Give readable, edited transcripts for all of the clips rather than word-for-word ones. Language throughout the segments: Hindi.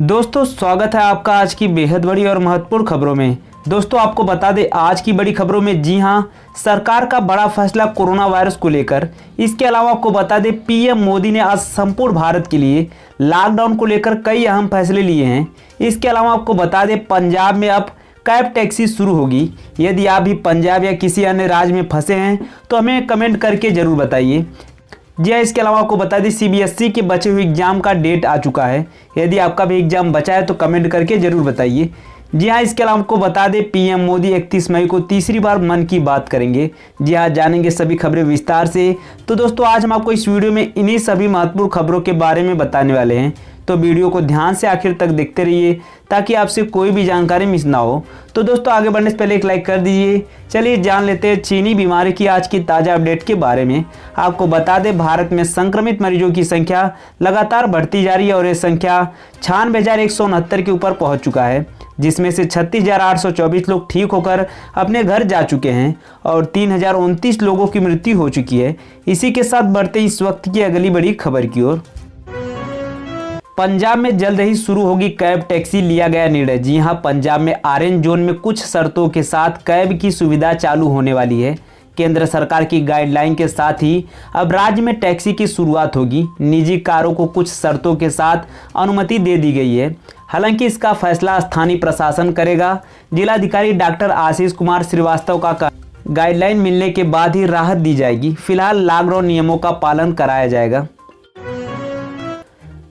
दोस्तों स्वागत है आपका आज की बेहद बड़ी और महत्वपूर्ण खबरों में। दोस्तों आपको बता दें आज की बड़ी खबरों में, जी हां, सरकार का बड़ा फैसला कोरोना वायरस को लेकर। इसके अलावा आपको बता दें पीएम मोदी ने आज संपूर्ण भारत के लिए लॉकडाउन को लेकर कई अहम फैसले लिए हैं। इसके अलावा आपको बता दें पंजाब में अब कैब टैक्सी शुरू होगी। यदि आप भी पंजाब या किसी अन्य राज्य में फंसे हैं तो हमें कमेंट करके ज़रूर बताइए। जी हाँ, इसके अलावा आपको बता दें सीबीएसई के बचे हुए एग्जाम का डेट आ चुका है। यदि आपका भी एग्जाम बचा है तो कमेंट करके ज़रूर बताइए। जी हाँ, इसके अलावा आपको बता दें पीएम मोदी 31 मई को तीसरी बार मन की बात करेंगे। जी हाँ, जानेंगे सभी खबरें विस्तार से। तो दोस्तों आज हम आपको इस वीडियो में इन्हीं सभी महत्वपूर्ण खबरों के बारे में बताने वाले हैं, तो वीडियो को ध्यान से आखिर तक देखते रहिए ताकि आपसे कोई भी जानकारी मिस ना हो। तो दोस्तों आगे बढ़ने से पहले एक लाइक कर दीजिए। चलिए जान लेते हैं चीनी बीमारी की आज की ताज़ा अपडेट के बारे में। आपको बता दें भारत में संक्रमित मरीजों की संख्या लगातार बढ़ती जा रही है और ये संख्या 96,169 के ऊपर पहुंच चुका है, जिसमें से 36,824 लोग ठीक होकर अपने घर जा चुके हैं और 3,029 लोगों की मृत्यु हो चुकी है। इसी के साथ बढ़ते इस वक्त की अगली बड़ी खबर की ओर। पंजाब में जल्द ही शुरू होगी कैब टैक्सी, लिया गया निर्णय। जी हां, पंजाब में ऑरेंज जोन में कुछ शर्तों के साथ कैब की सुविधा चालू होने वाली है। केंद्र सरकार की गाइडलाइन के साथ ही अब राज्य में टैक्सी की शुरुआत होगी। निजी कारों को कुछ शर्तों के साथ अनुमति दे दी गई है। हालांकि इसका फैसला स्थानीय प्रशासन करेगा। जिलाधिकारी डॉक्टर आशीष कुमार श्रीवास्तव का गाइडलाइन मिलने के बाद ही राहत दी जाएगी। फिलहाल लॉकडाउन नियमों का पालन कराया जाएगा।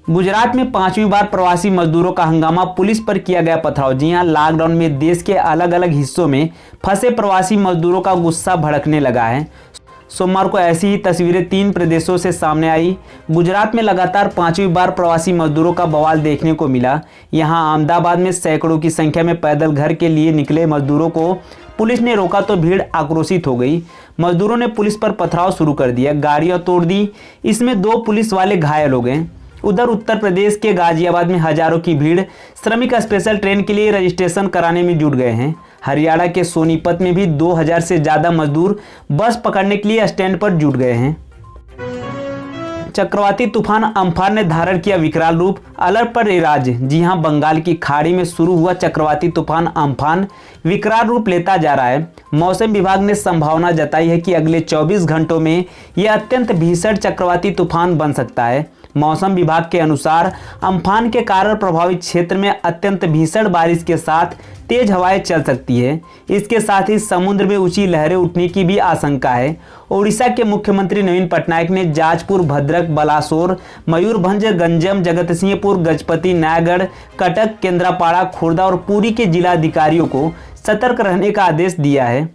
गुजरात में 5वीं बार प्रवासी मजदूरों का हंगामा, पुलिस पर किया गया पथराव। जी हां, लॉकडाउन में देश के अलग अलग हिस्सों में फंसे प्रवासी मजदूरों का गुस्सा भड़कने लगा है। सोमवार को ऐसी ही तस्वीरें 3 प्रदेशों से सामने आई। गुजरात में लगातार 5वीं बार प्रवासी मजदूरों का बवाल देखने को मिला। यहां अहमदाबाद में सैकड़ों की संख्या में पैदल घर के लिए निकले मजदूरों को पुलिस ने रोका तो भीड़ आक्रोशित हो गई। मजदूरों ने पुलिस पर पथराव शुरू कर दिया, गाड़ियां तोड़ दी। इसमें 2 पुलिस वाले घायल हो गए। उधर उत्तर प्रदेश के गाजियाबाद में हजारों की भीड़ श्रमिक स्पेशल ट्रेन के लिए रजिस्ट्रेशन कराने में जुट गए हैं। हरियाणा के सोनीपत में भी 2000 से ज़्यादा मजदूर बस पकड़ने के लिए स्टैंड पर जुट गए हैं। चक्रवाती तूफान अम्फान ने धारण किया विकराल रूप, अलर्ट पर राज्य। जी हां, बंगाल की खाड़ी में शुरू हुआ चक्रवाती तूफान अम्फान विकराल रूप लेता जा रहा है। मौसम विभाग ने संभावना जताई है कि अगले 24 घंटों में यह अत्यंत भीषण चक्रवाती तूफान बन सकता है। मौसम विभाग के अनुसार अम्फान के कारण प्रभावित क्षेत्र में अत्यंत भीषण बारिश के साथ तेज हवाएं चल सकती है। इसके साथ ही समुद्र में ऊंची लहरें उठने की भी आशंका है। ओडिशा के मुख्यमंत्री नवीन पटनायक ने जाजपुर, भद्रक, बलासोर, मयूरभंज, गंजम, जगतसिंहपुर, गजपति, नयागढ़, कटक, केंद्रापाड़ा, खुर्दा और पुरी के जिलाधिकारियों को सतर्क रहने का आदेश दिया है।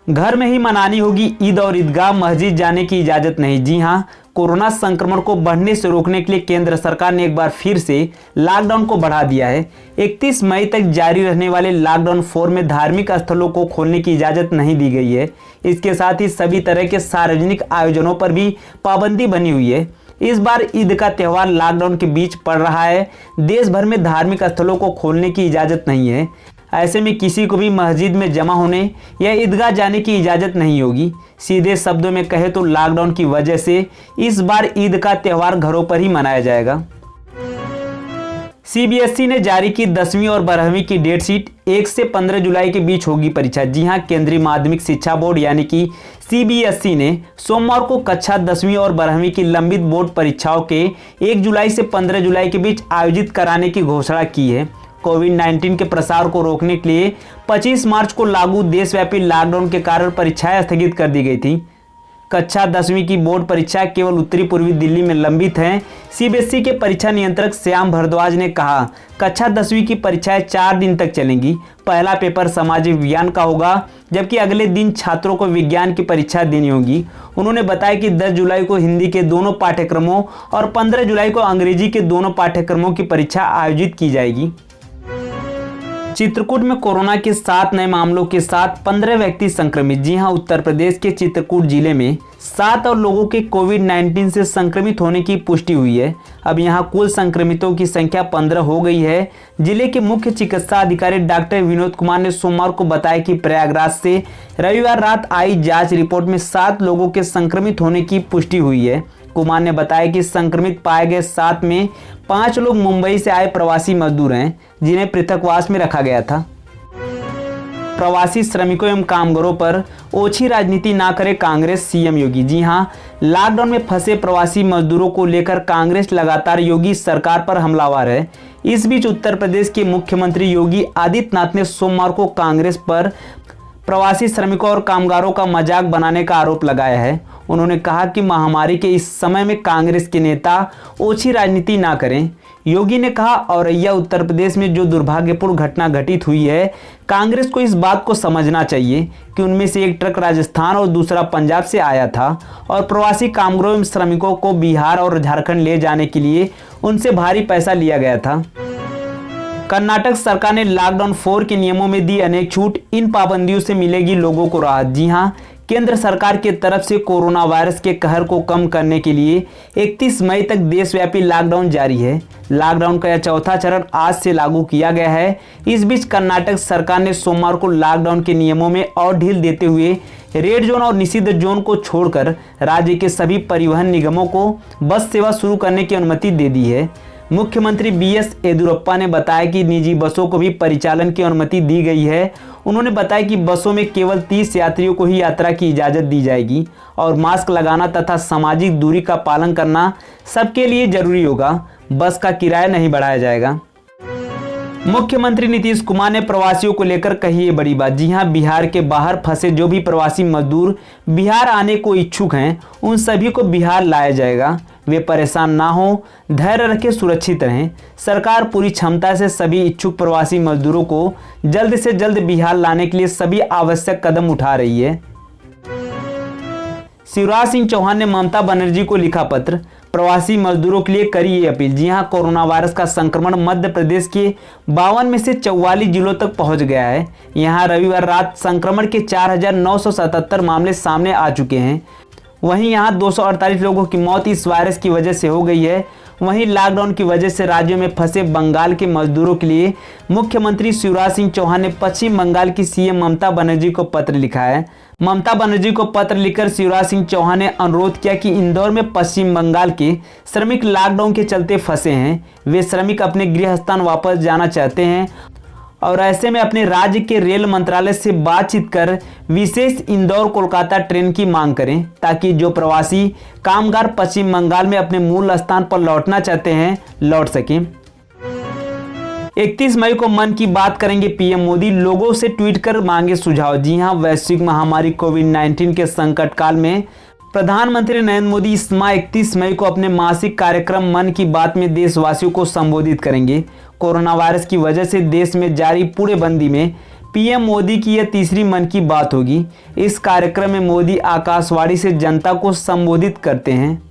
घर में ही मनानी होगी ईद और ईदगाह मस्जिद जाने की इजाजत नहीं। जी हां, कोरोना संक्रमण को बढ़ने से रोकने के लिए केंद्र सरकार ने एक बार फिर से लॉकडाउन को बढ़ा दिया है। 31 मई तक जारी रहने वाले लॉकडाउन 4 में धार्मिक स्थलों को खोलने की इजाज़त नहीं दी गई है। इसके साथ ही सभी तरह के सार्वजनिक आयोजनों पर भी पाबंदी बनी हुई है। इस बार ईद का त्यौहार लॉकडाउन के बीच पड़ रहा है। देश भर में धार्मिक स्थलों को खोलने की इजाज़त नहीं है। ऐसे में किसी को भी मस्जिद में जमा होने या ईदगाह जाने की इजाज़त नहीं होगी। सीधे शब्दों में कहे तो लॉकडाउन की वजह से इस बार ईद का त्यौहार घरों पर ही मनाया जाएगा। सीबीएसई ने जारी की 10वीं और 12वीं की डेट शीट। 1 से 15 जुलाई के बीच होगी परीक्षा। जी हां, केंद्रीय माध्यमिक शिक्षा बोर्ड यानी कि सीबीएसई ने सोमवार को कक्षा 10वीं और 12वीं की लंबित बोर्ड परीक्षाओं के 1 जुलाई से 15 जुलाई के बीच आयोजित कराने की घोषणा की है। कोविड-19 के प्रसार को रोकने के लिए 25 मार्च को लागू देशव्यापी लॉकडाउन के कारण परीक्षाएं स्थगित कर दी गई थी। कक्षा 10वीं की बोर्ड परीक्षा केवल उत्तरी पूर्वी दिल्ली में लंबित हैं। सीबीएसई के परीक्षा नियंत्रक श्याम भारद्वाज ने कहा, कक्षा 10वीं की परीक्षाएं 4 दिन तक चलेंगी। पहला पेपर सामाजिक विज्ञान का होगा, जबकि अगले दिन छात्रों को विज्ञान की परीक्षा देनी होगी। उन्होंने बताया कि 10 जुलाई को हिंदी के दोनों पाठ्यक्रमों और 15 जुलाई को अंग्रेजी के दोनों पाठ्यक्रमों की परीक्षा आयोजित की जाएगी। चित्रकूट में कोरोना के 7 नए मामलों के साथ 15 व्यक्ति संक्रमित। जी हां, उत्तर प्रदेश के चित्रकूट जिले में 7 और लोगों के कोविड-19 से संक्रमित होने की पुष्टि हुई है। अब यहां कुल संक्रमितों की संख्या 15 हो गई है। जिले के मुख्य चिकित्सा अधिकारी डॉक्टर विनोद कुमार ने सोमवार को बताया कि प्रयागराज से रविवार रात आई जांच रिपोर्ट में 7 लोगों के संक्रमित होने की पुष्टि हुई है। कुमार ने बताया कि संक्रमित पाए गए 7 में 5 लोग मुंबई से आए प्रवासी मजदूर हैं, जिन्हें पृथकवास में रखा गया था। प्रवासी श्रमिकों एवं कामगारों पर ओछी राजनीति ना करे कांग्रेस, सीएम योगी। जी हां, लॉकडाउन में फंसे प्रवासी मजदूरों को लेकर कांग्रेस लगातार योगी सरकार पर हमलावर है। इस बीच उत्तर प्रदेश के मुख्यमंत्री योगी आदित्यनाथ ने सोमवार को कांग्रेस पर प्रवासी श्रमिकों और कामगारों का मजाक बनाने का आरोप लगाया है। उन्होंने कहा कि महामारी के इस समय में कांग्रेस के नेता ओछी राजनीति ना करें। योगी ने कहा, औरैया उत्तर प्रदेश में जो दुर्भाग्यपूर्ण घटना घटित हुई है, कांग्रेस को इस बात को समझना चाहिए कि उनमें से एक ट्रक राजस्थान और दूसरा पंजाब से आया था और प्रवासी कामगारों एवं श्रमिकों को बिहार और झारखंड ले जाने के लिए उनसे भारी पैसा लिया गया था। कर्नाटक सरकार ने लॉकडाउन 4 के नियमों में दी अनेक छूट, इन पाबंदियों से मिलेगी लोगों को राहत। जी हां, केंद्र सरकार की तरफ से कोरोना वायरस के कहर को कम करने के लिए 31 मई तक देशव्यापी लॉकडाउन जारी है। लॉकडाउन का यह चौथा चरण आज से लागू किया गया है। इस बीच कर्नाटक सरकार ने सोमवार को लॉकडाउन के नियमों में और ढील देते हुए रेड जोन और निषिद्ध जोन को छोड़कर राज्य के सभी परिवहन निगमों को बस सेवा शुरू करने की अनुमति दे दी है। मुख्यमंत्री बीएस येदियुरप्पा ने बताया कि निजी बसों को भी परिचालन की अनुमति दी गई है। उन्होंने बताया कि बसों में केवल 30 यात्रियों को ही यात्रा की इजाज़त दी जाएगी और मास्क लगाना तथा सामाजिक दूरी का पालन करना सबके लिए जरूरी होगा। बस का किराया नहीं बढ़ाया जाएगा। मुख्यमंत्री नीतीश कुमार ने प्रवासियों को लेकर कही ये बड़ी बात। जी हां, बिहार के बाहर फंसे जो भी प्रवासी मजदूर बिहार आने को इच्छुक हैं, उन सभी को बिहार लाया जाएगा। वे परेशान ना हो, धैर्य रखें, सुरक्षित रहें। सरकार पूरी क्षमता से सभी इच्छुक प्रवासी मजदूरों को जल्द से जल्द बिहार लाने के लिए सभी आवश्यक कदम उठा रही है। शिवराज सिंह चौहान ने ममता बनर्जी को लिखा पत्र, प्रवासी मजदूरों के लिए करी ये अपील। जी हां, कोरोना वायरस का संक्रमण मध्य प्रदेश के 52 में से 44 जिलों तक पहुंच गया है। यहां रविवार रात संक्रमण के 4977 मामले सामने आ चुके हैं। वहीं यहां 248 लोगों की मौत इस वायरस की वजह से हो गई है। वहीं लॉकडाउन की वजह से राज्यों में फंसे बंगाल के मजदूरों के लिए मुख्यमंत्री शिवराज सिंह चौहान ने पश्चिम बंगाल की सीएम ममता बनर्जी को पत्र लिखा है। ममता बनर्जी को पत्र लिखकर शिवराज सिंह चौहान ने अनुरोध किया कि इंदौर में पश्चिम बंगाल के श्रमिक लॉकडाउन के चलते फंसे हैं। वे श्रमिक अपने गृह स्थान वापस जाना चाहते हैं और ऐसे में अपने राज्य के रेल मंत्रालय से बातचीत कर विशेष इंदौर कोलकाता ट्रेन की मांग करें, ताकि जो प्रवासी कामगार पश्चिम बंगाल में अपने मूल स्थान पर लौटना चाहते हैं, लौट सकें। 31 मई को मन की बात करेंगे पीएम मोदी, लोगों से ट्वीट कर मांगे सुझाव। जी हां, वैश्विक महामारी कोविड-19 के संकट काल में प्रधानमंत्री नरेंद्र मोदी इस माह 31 मई को अपने मासिक कार्यक्रम मन की बात में देशवासियों को संबोधित करेंगे। कोरोना वायरस की वजह से देश में जारी पूरे बंदी में पीएम मोदी की यह तीसरी मन की बात होगी। इस कार्यक्रम में मोदी आकाशवाणी से जनता को संबोधित करते हैं।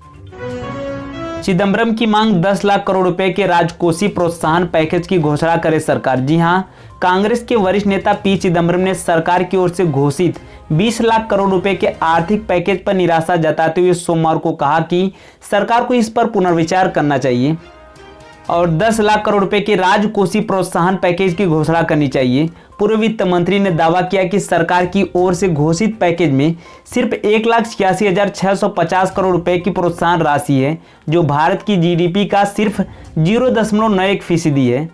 चिदम्बरम की मांग 10 लाख करोड़ रुपए के राजकोषीय प्रोत्साहन पैकेज की घोषणा करे सरकार। जी हां, कांग्रेस के वरिष्ठ नेता पी चिदम्बरम ने सरकार की ओर से घोषित 20 लाख करोड़ रुपए के आर्थिक पैकेज पर निराशा जताते हुए सोमवार को कहा कि सरकार को इस पर पुनर्विचार करना चाहिए और 10 लाख करोड़ रुपए के राजकोषीय प्रोत्साहन पैकेज की घोषणा करनी चाहिए। पूर्व वित्त मंत्री ने दावा किया कि सरकार की ओर से घोषित पैकेज में सिर्फ 1,86,650 करोड़ रुपए की प्रोत्साहन राशि है, जो भारत की जीडीपी का सिर्फ 0.91% है।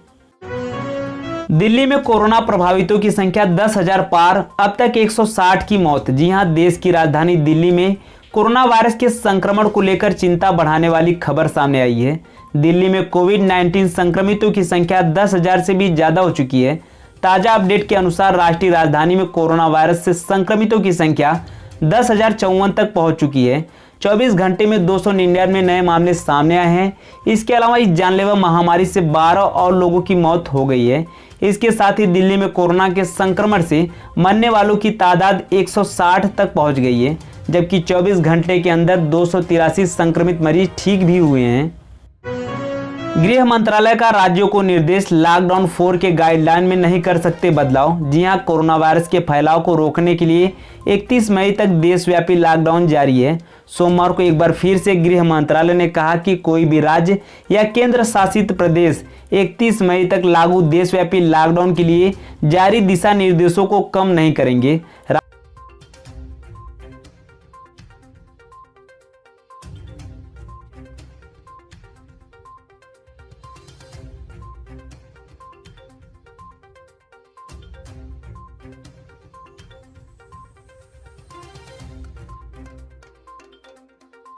दिल्ली में कोरोना प्रभावितों की संख्या 10,000 पार, अब तक 160 की मौत। जी हां, देश की राजधानी दिल्ली में कोरोना वायरस के संक्रमण को लेकर चिंता बढ़ाने वाली खबर सामने आई है। दिल्ली में कोविड-19 संक्रमितों की संख्या 10,000 से भी ज्यादा हो चुकी है। ताजा अपडेट के अनुसार राष्ट्रीय राजधानी में कोरोना वायरस से संक्रमितों की संख्या 10,054 तक पहुंच चुकी है। 24 घंटे में 299 नए मामले सामने आए हैं। इसके अलावा इस जानलेवा महामारी से 12 और लोगों की मौत हो गई है। इसके साथ ही दिल्ली में कोरोना के संक्रमण से मरने वालों की तादाद 160 तक पहुंच गई है, जबकि 24 घंटे के अंदर 283 संक्रमित मरीज ठीक भी हुए हैं। गृह मंत्रालय का राज्यों को निर्देश, लॉकडाउन 4 के गाइडलाइन में नहीं कर सकते बदलाव। जी हां, कोरोना वायरस के फैलाव को रोकने के लिए 31 मई तक देशव्यापी लॉकडाउन जारी है। सोमवार को एक बार फिर से गृह मंत्रालय ने कहा कि कोई भी राज्य या केंद्र शासित प्रदेश 31 मई तक लागू देशव्यापी लॉकडाउन के लिए जारी दिशा निर्देशों को कम नहीं करेंगे।